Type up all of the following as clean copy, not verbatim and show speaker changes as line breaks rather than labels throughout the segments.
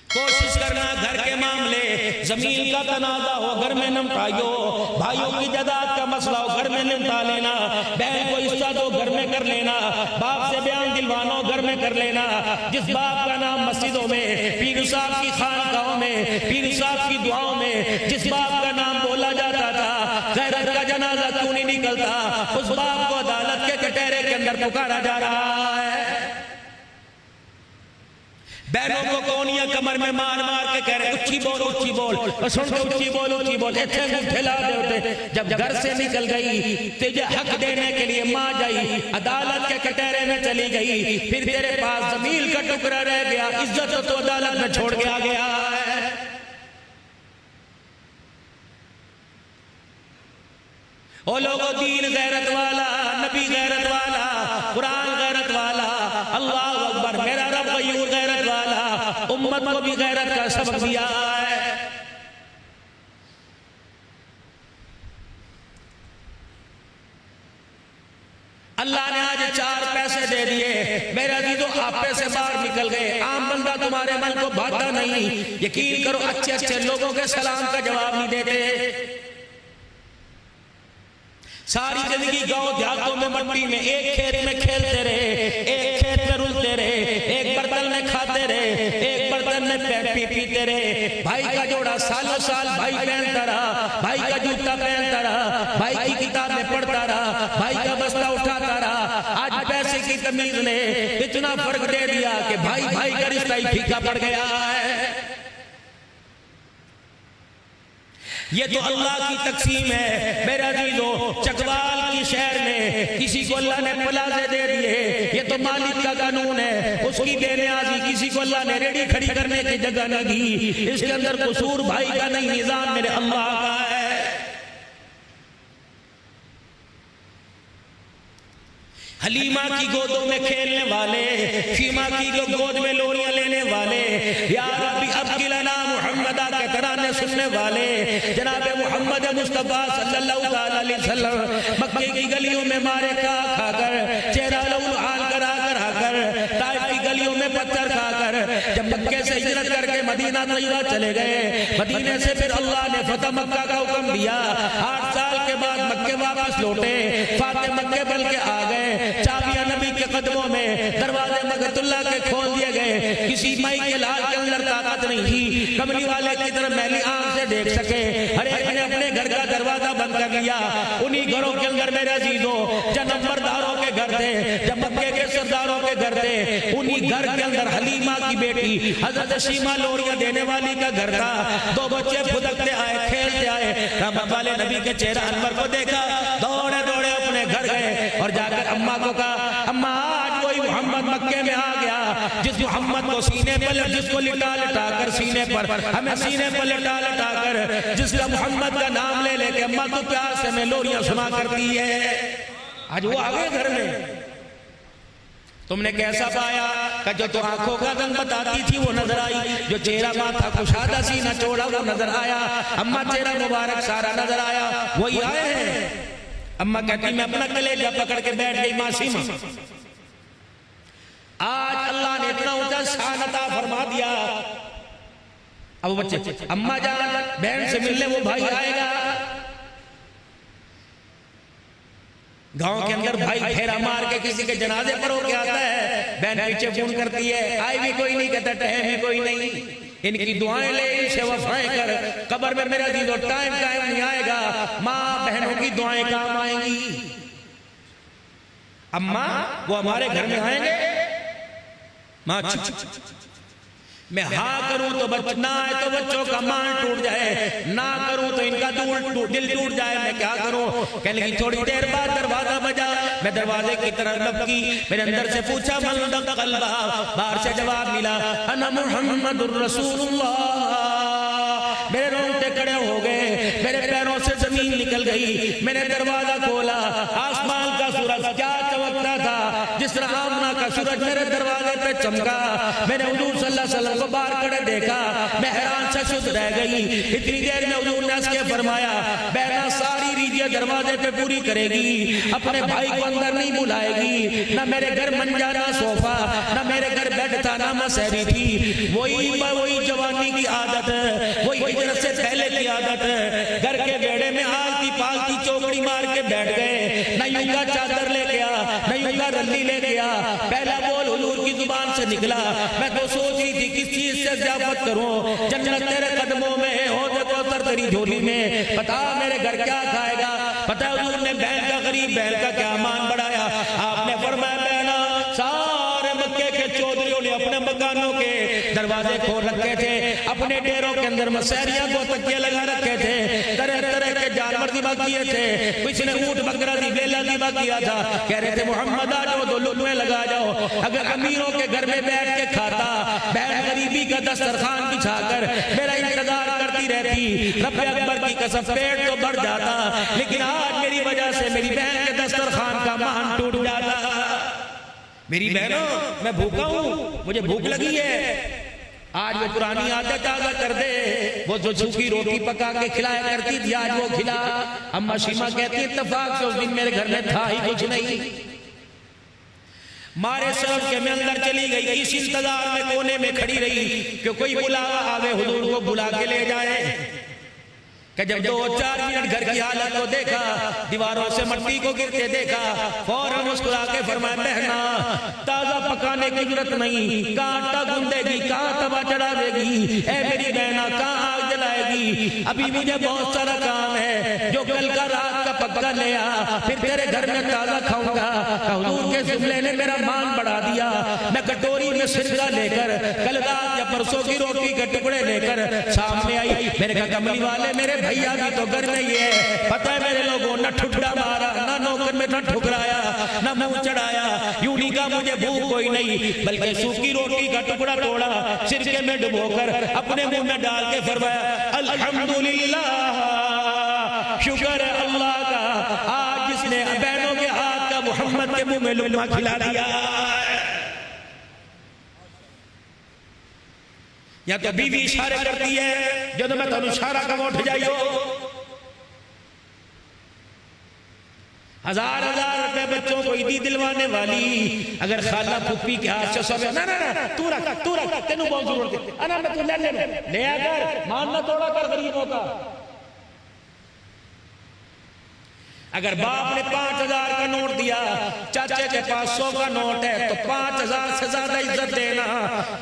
کوشش کرنا گھر کے معاملے، زمین کا تنازع ہو گھر میں نمٹائیو، بھائیوں کی جائیداد کا مسئلہ ہو گھر میں نمٹا لینا، بہن کو حصہ دو گھر میں کر لینا، باپ سے بیان دلوانو گھر میں کر لینا۔ جس باپ کا نام مسجدوں میں، پیر صاحب کی خانقاہوں میں، پیر صاحب کی دعاؤں میں جس باپ کا نام بولا جاتا تھا، غیرت کا جنازہ کیوں نہیں نکلتا؟ اس باپ کو عدالت کے کٹہرے کے اندر پکارا جا رہا ہے۔ بہنوں کو کونیاں کمر میں مار مار کے کہہ رہے اچھی بول اچھی بول، اور سن کے اچھی بول اچھی بول، ایتھے منہ پھیلا دے ہوتے۔ جب گھر سے نکل گئی تجھے حق دینے کے لیے ماں جائی، عدالت کے کٹہرے میں چلی گئی، پھر تیرے پاس زمین کا ٹکڑا رہ گیا، عزت تو عدالت میں چھوڑ کے آ گیا ہے۔ او لوگوں، دین غیرت والا، نبی غیرت والا، قرآن غیرت والا، اللہ اکبر، میرا رب غیور غیرت والا، امت کو بھی غیرت کا سبق دیا ہے۔ اللہ نے آج 4 پیسے دے دیے، میرے عزیزو آپ پیسے باہر نکل گئے، عام بندہ تمہارے من کو بھاتا نہیں۔ یقین کرو اچھے اچھے لوگوں کے سلام کا جواب نہیں دیتے۔ ساری زندگی گاؤں دیہاتوں میں مٹی میں ایک کھیت میں کھیلتے رہے، ایک کھیت میں رلتے رہے، ایک برتن میں کھاتے رہے، ایک برتن میں پیتے رہے۔ بھائی کا جوڑا سالوں سال بھائی پہنتا رہا، بھائی کا جوتا پہنتا رہا، بھائی کی کتابیں پڑھتا رہا، بھائی کا بستہ اٹھاتا رہا۔ آج پیسے کی تمیز نے اتنا فرق دے دیا کہ بھائی بھائی کا رشتہ ہی پھیکا پڑ گیا ہے۔ یہ تو اللہ کی تقسیم ہے میرے عزیزو۔ چکوال کی شہر میں کسی کو اللہ نے پلازے دے دیے، یہ تو مالک کا قانون ہے۔ اس کی بے نیازی، کسی کو اللہ نے ریڑھی کھڑی کرنے کی جگہ نہ دی، اس کے اندر قصور بھائی کا نہیں، نظام میرے اللہ کا ہے۔ حلیمہ کی گودوں میں کھیلنے والے، شیمہ کی گود میں لوریاں لینے والے، یا ربی ابقی لنا محمدہ کے ترانے سننے والے، جناب محمد مصطفیٰ صلی اللہ علیہ وسلم مکے کی گلیوں میں مارے کھا کر، چہرہ لول حال کرا کر، طائف کی گلیوں میں پتھر کھا کر، جب مکے سے ہجرت کر کے مدینہ طیبہ چلے گئے، مدینے سے پھر اللہ نے فتح مکہ کا حکم دیا۔ 8 سال کے بعد مکے واپس لوٹے، فاتح مکے بل کے آ گئے، چابیاں نبی کے قدموں میں، دروازے مغت اللہ کے کھول دیے گئے۔ کسی مائی کے لال کے اندر طاقت نہیں تھی کملی والے کی طرح میلی آنکھ سے دیکھ سکے، ہر ایک نے اپنے گھر کا دروازہ بند کر لیا۔ انہی گھروں کے اندر میرے عزیزوں جب نمبرداروں کے گھر تھے، جب مکے کے سرداروں کے گھر تھے، انہی گھر کے اندر حلیمہ کی بیٹی حضرت شیمہ لوریاں دینے والی کا گھر تھا۔ 2 بچے پھدکتے آئے، کھیلتے آئے، رحمت والے نبی کے چہرہ انور کو دیکھا، دوڑے دوڑے اپنے گھر گئے اور جا کر اماں کو کہا، اماں آج وہی محمد مکے میں آ گیا جس محمد کو سینے پر، جس کو لٹا لٹا کر سینے پر، ہمیں سینے پر لٹا لٹا کر، جس کا محمد کا نام لے لے کے اماں تو پیار سے میں لوریاں سنا کرتی ہے، آج وہ آگے گھر میں۔ تم نے کیسا پایا کہ جو تو آنکھوں کا رنگ بتاتی تھی وہ نظر آئی، جو چہرہ ماتھا کشادہ سینہ چوڑا وہ نظر آیا، اماں چہرہ مبارک سارا نظر آیا، وہی آئے ہیں۔ اماں کہتی میں اپنا کلیجہ پکڑ کے بیٹھ گئی، ماں سیمہ آج اللہ نے اتنا اونچا شان عطا فرما دیا۔ اب بچے اماں جان بہن سے ملنے وہ بھائی آئے گا، گاؤں کے اندر بھائی پھیرا مار کے کسی کے جنازے پر ہو کے آتا ہے، بہن پیچھے فون کرتی ہے، آئی بھی کوئی نہیں، کہتا ٹائم بھی کوئی نہیں، ان کی دعائیں لے، ان سے وفائیں کر، قبر میں میرا عزیزو ٹائم نہیں آئے گا، ماں بہنوں کی دعائیں کام آئیں گی۔ اماں وہ ہمارے گھر میں آئیں گے، ماں میں ہاں کروں تو نہ آئے تو بچوں کا مان ٹوٹ جائے، نہ کروں تو ان کا دل ٹوٹ جائے، میں کیا کروں؟ کہنے لگی تھوڑی دیر بعد دروازہ بجا، میں دروازے کی طرح لپکی، میرے اندر سے پوچھا من دق الباب، باہر سے جواب ملا انا محمد الرسول اللہ۔ میرے رونگٹے کھڑے ہو گئے، میرے پیروں سے زمین نکل گئی، میں نے دروازہ کھولا، آسمان کا سورج کیا چمکتا تھا جس طرح آمنہ کا سورج میرے دروازے پہ چمکا، میں نے حضور صلی اللہ علیہ وسلم کو باہر کھڑے دیکھا، میں حیران سے شد رہ گئی۔ اتنی دیر میں حضور نے اس کے فرمایا بہنا ساری ریجیاں دروازے پہ پوری کرے گی، اپنے بھائی کو اندر نہیں بلائے گی، نہ میرے گھر منجا نہ صوفہ، نہ میرے گھر بیڈ تھا تانا مسحری تھی، وہی جوانی کی عادت ہے، وہی ہجرت سے پہلے کی عادت ہے. گھر کے بیڑے میں آلتی پالتی چوکڑی مار کے بیٹھ گئے، نہ یوں کا چادر لے گیا نہ یوں کا رلی لے گیا. پہلا بول حضور کی زبان سے نکلا، میں تو سوچ رہی تھی کس چیز سے ضیافت کروں، جنت تیرے قدموں میں ہے، ہو دے کوثر تیری جھولی میں، بتا میرے گھر کیا کھائے گا. پتہ حضور نے بہن کا غریب بہن کا کیا مان بڑھایا. آپ نے فرمایا بہنا سارے مکے کے چودھریوں نے اپنے مکانوں کے دروازے کھول رکھے تھے، اپنے ڈیروں کے اندر مسحریاں کو تکیے لگا رکھے تھے، طرح طرح کے جانور ذبح کیے تھے، کسی نے اونٹ بکرا بیلا ذبح کیا تھا. کہہ رہے تھے محمد آ جاؤ، دو لقمے لگا جاؤ. اگر امیروں کے گھر میں بیٹھ کے کھاتا، بہن غریبی کا دسترخوان بچھا کر میرا انتظار کرتی رہتی، رب اکبر کی قسم پیٹ تو بڑھ جاتا، لیکن آج میری وجہ سے میری بہن کے دسترخوان کا مان ٹوٹ جاتا. میری بہنوں میں بھوکا ہوں، مجھے بھوک لگی ہے، آج وہ پرانی عادت تازہ کر دے. وہ جو سوکھی روٹی پکا کے کھلایا کرتی تھی آج وہ کھلا. اما شیمہ کہتی اتفاق سے اس دن میرے گھر میں تھا ہی کچھ نہیں. مارے سب کے میں اندر چلی گئی، اس انتظار میں کونے میں کھڑی رہی کہ کوئی بلاوا آوے حضور کو بلا کے لے جائے. کہ جب 2-4 منٹ گھر کی حالت کو دیکھا، دیواروں سے مٹی کو گرتے دیکھا، فوراً مسکرا کے فرمایا بہنا تازہ پکانے کی ضرورت نہیں، کہاں آٹا گوندے گی، کہاں توا چڑھاوے گی، اے میری بہنا کہاں آگ جلائے گی، ابھی مجھے بہت سارا کام ہے، جو کل کا رات کا پکا لے آ، پھر تیرے گھر میں تازہ کھاؤں گا. حضور کے جملے نے میرا مان بڑھا دیا. میں کٹوری میں سرکہ لے کر کل رات یا پرسوں کی روٹی کے ٹکڑے لے کر سامنے آئی. میرے کہا کملی والے میرے بھیا بھی تو گھر میں ہی ہے، پتہ ہے میرے لوگوں نہ ٹھٹڑا مارا، نہ نوکر میں نہ ٹھکرایا، نہ منہ چڑھایا، یوں نہیں کہا مجھے بھوک کوئی نہیں، بلکہ سوکھی روٹی کا ٹکڑا توڑا، سرکے میں ڈبو کر اپنے منہ میں ڈال کے فرمایا الحمدللہ، شکر ہے اللہ کا آج جس نے بہنوں کے ہاتھ کا محمد کے منہ میں لقمہ کھلا دیا. یا تو بیوی اشارے کرتی ہے جب میں تمہیں اشارہ کا اٹھ جائیو، 1000 روپے بچوں کو عیدی دلوانے والی، اگر خالہ پھپھی کے ہاتھ سے سب نا تو رکھ تینوں بہت ضرورت ہے، انا میں تو لے آ کر ماننا توڑا کر غریبوں کا. اگر باپ نے 5000 کا نوٹ دیا، چاچے کے پاس 100 کا نوٹ ہے تو 5000 سے زیادہ عزت دینا.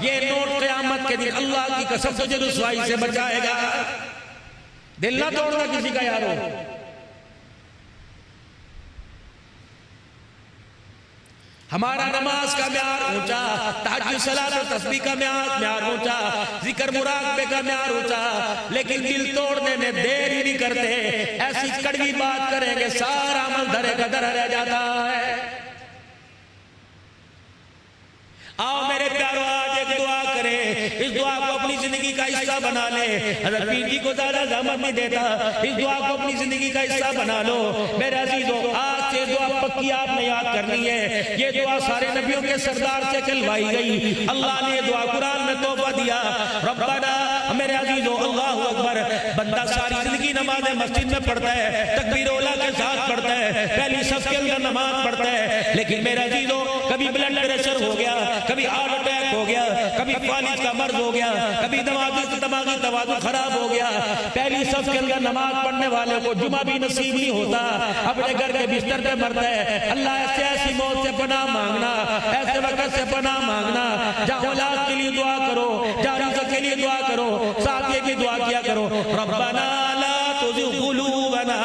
یہ نوٹ قیامت کے دن اللہ کی قسم تجھے رسوائی سے بچائے گا. دل نہ توڑنا کسی کا یارو. ہمارا نماز کا معیار اونچا، تہجد صلاۃ و تسبیح کا معیار اونچا، ذکر مراقبے کا معیار اونچا، لیکن دل توڑنے میں دیر ہی نہیں کرتے. ایسی کڑوی بات کریں گے سارا عمل دھرے کا دھرا رہ جاتا ہے. آؤ میرے پیارو آج ایک دعا کریں، اس دعا کو اپنی زندگی کا حصہ بنا لے. حضرت پیر جی کو زیادہ زحمت نہیں دیتا، اس دعا کو اپنی زندگی کا حصہ بنا لو. میرے عزیزوں آج سے دعا پکی آپ نے یاد کرنی ہے. یہ دعا سارے نبیوں کے سردار سے کہلوائی گئی. اللہ نے یہ دعا قرآن میں تحفہ دیا. ربنا، میرے عزیزوں اللہ اکبر. بندہ ساری زندگی نماز مسجد میں پڑھتا ہے، تکبیر اولیٰ کے ساتھ پڑھتا ہے، پہلی صف کے اندر نماز پڑھتا ہے، لیکن میرے عزیزوں کبھی بلڈ پریشر ہو گیا، کبھی ہارٹ اٹیک ہو گیا، کبھی فالج کا مرض ہو گیا، کبھی دماغی توازن خراب ہو گیا. پہلی صف کے اندر نماز پڑھنے والے کو جمعہ بھی نصیب نہیں ہوتا، اپنے گھر کے بستر پہ مرتا ہے. اللہ ایسی موت سے پناہ مانگنا، ایسے وقت سے پناہ مانگنا. جہاں اولاد کے لیے دعا کرو، جہاں رزق کے لیے دعا کرو، ساتھ یہ بھی دعا کیا کرو ربنا لا تزغ قلوبنا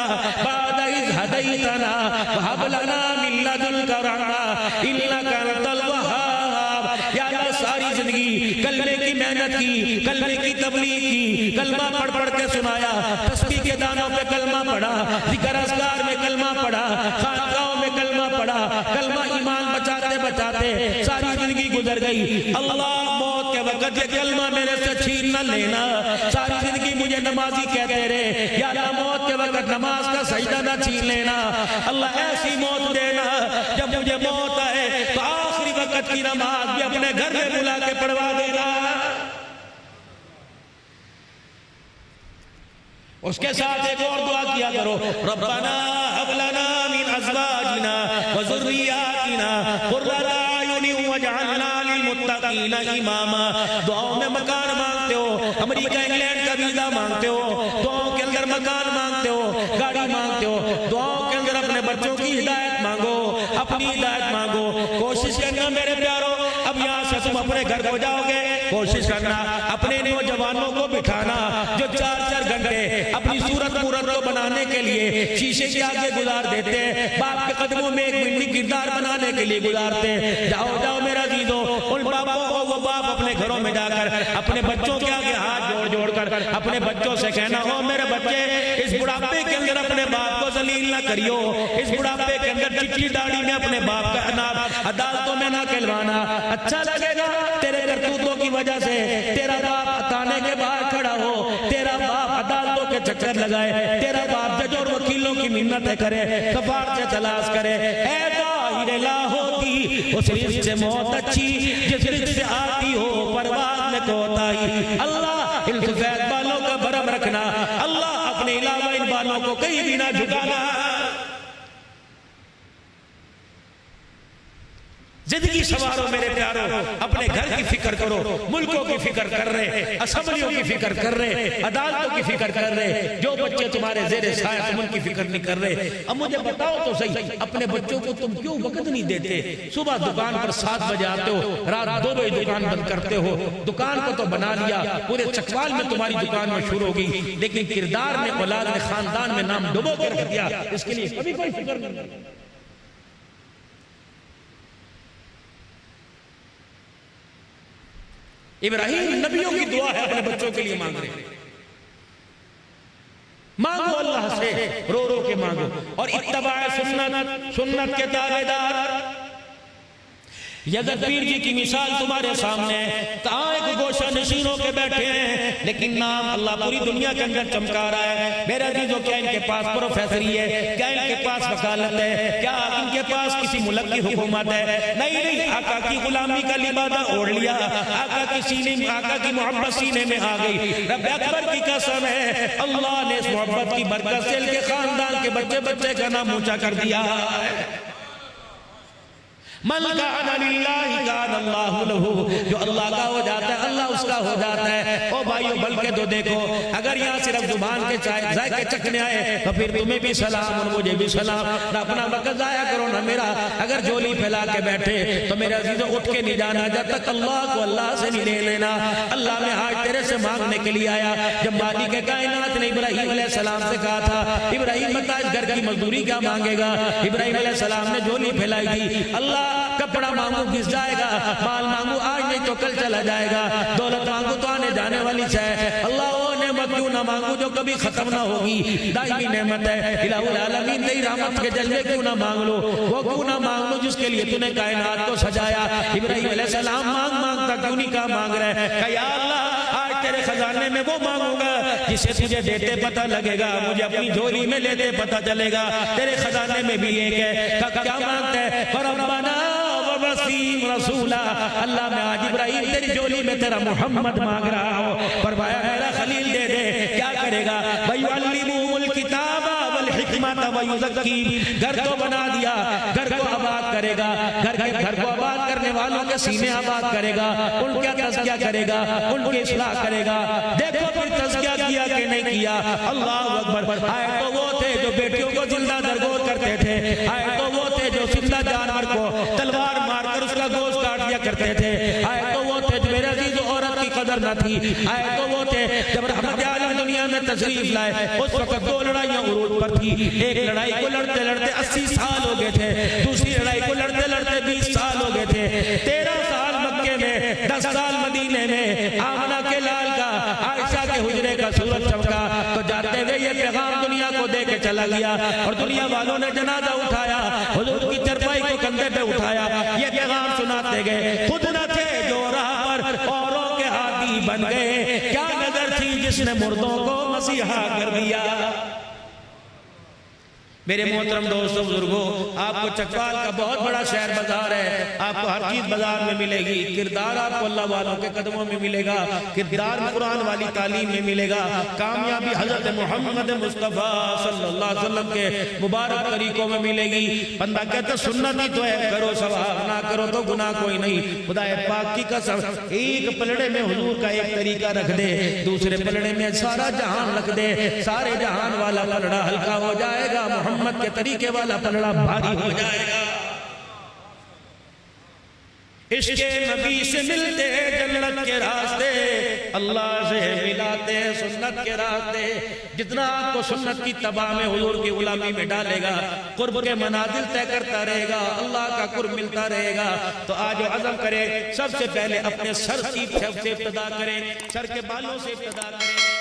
بعد إذ هديتنا وهب لنا من لدنك رحمة إنك أنت الوهاب. یا اللہ ساری زندگی کلمے کی محنت کی، کلمے کی تبلیغ کی، کلمہ پڑھ پڑھ کے سنایا، تسبیح کے دانوں پہ کلمہ پڑھا، ذکر اذکار میں کلمہ پڑھا، خانقاہوں میں کلمہ پڑھا، کلمہ ایمان بچاتے بچاتے ساری زندگی گزر گئی. اللہ موت کے وقت یہ کلمہ میرے سے چھین نہ لینا. ساری زندگی مجھے نمازی کہتے رہے، یا اللہ موت کے وقت نماز کا سجدہ نہ چھین لینا. اللہ ایسی موت دینا جب مجھے موت آئے تو آخری وقت کی نماز بھی اپنے گھر میں بلا کے پڑھوا دینا. اس کے ساتھ ایک اور دعا کیا کرو ربنا هب لنا من ازواجنا وذرياتنا قرة اعين واجعلنا للمتقين للمتقین اماما. دعاؤں میں مکان مانگتے ہو, امریکہ انگلینڈ کا ویزا مانگتے ہو, دعاؤں کے اندر مکان مانگتے ہو, گاڑی مانگتے ہو, دعاؤں کے اندر اپنے بچوں کی ہدایت مانگو, اپنی ہدایت مانگو. کوشش کرنا میرے پیارو, اب یہاں سے تم اپنے گھر کو جاؤ گے, کوشش کرنا اپنے نوجوانوں کو بٹھانا جو 4-4 گھنٹے اپنی صورت مورت کو بنانے کے لیے شیشے کے آگے گزار دیتے ہیں, باپ کے قدموں میں ایک منٹی کردار بنانے کے لیے گزارتے ہیں. جاؤ جاؤ میرا عزیزو, ان باپوں کو وہ باپ اپنے گھروں میں جا کر اپنے بچوں کے آگے ہاتھ جوڑ جوڑ کر اپنے بچوں سے کہنا, ہو میرے بچے اس بڑھاپے کے اندر اپنے باپ کو ذلیل نہ کریو, اس بڑھاپے کے اندر چٹی داڑھی میں اپنے باپ کا اناب عدالتوں میں نہ کہلوانا. اچھا لگے گا تیرے کرتوتوں کی وجہ سے تیرا باپ تانے کے باہر کھڑا ہو, تیرا باپ عدالتوں کے چکر لگائے, تیرا باپ جج اور وکیلوں کی منتیں کرے, کفار سے تلاش کرے. اے ظاہر لا ہوتی اس رزق سے موت اچھی جس رزق سے آتی ہو پرواز میں کوتاہی. اللہ ان سفید بالوں کا بھرم رکھنا, اللہ اپنے علاوہ ان بالوں کو کہیں بھی نہ جھکانا. زندگی سوارو میرے پیارو, اپنے گھر کی فکر کرو, ملکوں کی فکر کر رہے, اسمبلیوں کی فکر کر رہے, عدالتوں کی فکر کر رہے. جو بچے تمہارے زیر سایہ تم ان کی فکر نہیں کر رہے. اب مجھے بتاؤ تو صحیح, اپنے بچوں کو تم کیوں وقت نہیں دیتے؟ صبح دکان پر 7 بجے آتے ہو, رات 2 بجے دکان بند کرتے ہو. دکان کو تو بنا لیا, پورے چکوال میں تمہاری دکان میں شروع ہوگی, لیکن کردار نے, اولاد نے, خاندان میں نام ڈبو کر رکھ دیا. اس کے لیے کبھی کوئی فکر نہیں. ابراہیم نبیوں کی دعا ہے, اپنے بچوں کے لیے مانگ رہے ہیں. مانگو اللہ سے, رو رو کے مانگو. اور اتباع سنت کے تابعدار. یزد پیر جی کی مثال تمہارے سامنے ہے, کہاں ایک گوشہ نشینوں کے بیٹھے ہیں, لیکن نام اللہ پوری دنیا کے اندر چمکا رہا ہے. میرے عزیزو, کیا ان کے پاس پروفیسری ہے, کیا ان کے پاس وکالت ہے, کیا ان کے پاس کسی ملک کی حکومت ہے؟ نہیں, آقا کی غلامی کا لبادہ اوڑھ لیا, آقا کی سینے میں, آقا کی محبت سینے میں آ گئی. رب اکبر کی قسم ہے, اللہ نے اس محبت کی برکت سے ان کے خاندان کے بچے بچے کا نام اونچا کر دیا. من کان للہ کان اللہ لہو, جو اللہ کا ہو جاتا ہے اللہ اس کا ہو جاتا ہے. او بھائیو, بلکہ تو دیکھو, اگر یہاں صرف زبان کے ذائقے چکھنے آئے تو پھر تمہیں بھی سلام اور مجھے بھی سلام. نہ اپنا وقت ضائع کرو نہ میرا. اگر جھولی پھیلا کے بیٹھے تو میرے عزیزو اٹھ کے نہیں جانا جب تک اللہ کو اللہ سے نہیں لے لینا. اللہ میں آج تیرے سے مانگنے کے لیے آیا. جب مالک کائنات نے ابراہیم علیہ السلام سے کہا تھا, ابراہیم بتا اس گھر کی مزدوری کیا مانگے گا؟ ابراہیم علیہ السلام نے جھولی پھیلائی تھی, اللہ کپڑا مانگو گھس جائے گا, مال مانگو آج نہیں تو کل چلا جائے گا, دولت مانگو تو آنے جانے والی ہے. اللہ وہ نعمت کیوں نہ مانگو جو کبھی ختم نہ ہوگی, دائمی نعمت ہے. الہ العالمین تیری رحمت کے جلوے کیوں نہ مانگ لو, وہ کیوں نہ مانگ لو جس کے لیے تو نے کائنات کو سجایا. ابراہیم علیہ السلام مانگتا کیوں نہیں کہا مانگ رہے ہیں, کہ یا اللہ آج تیرے خزانے میں وہ مانگوں گا جسے تجھے دیتے پتہ لگے گا, مجھے اپنی جھولی میں لیتے پتہ چلے گا تیرے خزانے میں بھی ایک ہے. کیا مانگتا ہے؟ ربنا وسیم رسولہ, اللہ میں آج ابراہیم تیری جھولی میں تیرا محمد مانگ رہا ہوں. فرمایا میرا خلیل دے دے. کیا کرے گا؟ وَيُعَلِّمُهُمُ الْكِتَابَ وَالْحِكْمَةَ وَيُزَكِّيهِمْ. گھر کو بنا دیا, گھر کو آباد کرے گا, گھر کو آباد کرنے والوں کے سینے آباد کرے گا, ان کا تزکیہ کرے گا, ان کی اصلاح کرے گا. دیکھو پھر تزکیہ کیا کہ نہیں کیا. اللہ اکبر. آئے تو وہ تھے جو بیٹیوں کو زندہ درگور کرتے تھے, آئے تو وہ تھے جو زندہ جانور کو تلوار مار کر اس کا گوشت کاٹ دیا کرتے تھے, آئے تو وہ تھے جو میرے عزیز عورت کی قدر نہ تھی, آئے تو وہ تھے جب رحمت عالم دنیا میں تشریف لائے اس وقت 2 لڑائیاں عروج پر تھی. ایک لڑائی کو لڑتے لڑتے 80 سال ہو گئے تھے, دوسری لڑائی کو لڑتے لڑتے 20 سال ہو گئے تھے, 13 سال مکے میں, 10 سال مدینے میں. آمنہ کے لال کا, عائشہ کے حجرے کا سورج چمکا تو جاتے ہوئے یہ پیغام دنیا کو دے کے چلا گیا, اور دنیا والوں نے جنازہ اٹھایا, حضور کی چرپائی کو کندھے پہ اٹھایا, یہ پیغام سناتے گئے. خود نہ تھے جو راہ پر اوروں کے ہادی بن گئے, کیا نظر تھی جس نے مردوں کو مسیحا کر دیا. میرے محترم دوستوں بزرگوں، آپ کو چکوال کا بہت بڑا شہر بازار ہے، آپ کو ہر چیز بازار میں ملے گی، کردار آپ کو اللہ والوں کے قدموں میں ملے گا، کردار قرآن والی تعلیم میں ملے گا، کامیابی حضرت محمد مصطفیٰ صلی اللہ علیہ وسلم کے مبارک طریقوں میں ملے گی۔ بندہ کہتا سنت ہی تو ہے، کرو ثواب، نہ کرو تو گناہ کوئی نہیں۔ خدا پاک کی قسم، ایک پلڑے میں حضور کا ایک طریقہ رکھ دے، دوسرے پلڑے میں سارا جہان رکھ دے، سارے جہان والا پلڑا ہلکا ہو جائے گا، محمد کے طریقے والا پلڑا بھاری ہو جائے گا۔ عشق نبی سے ملتے جنت کے راستے، اللہ سے ملاتے سنت کے راستے۔ جتنا آپ کو سنت کی تباہ میں حضور کی غلامی میں ڈالے گا، قرب کے منازل طے کرتا رہے گا، اللہ کا قرب ملتا رہے گا۔ تو آج عزم کرے، سب سے پہلے اپنے سر کی سے ابتدا کریں، سر کے بالوں سے ابتدا کریں۔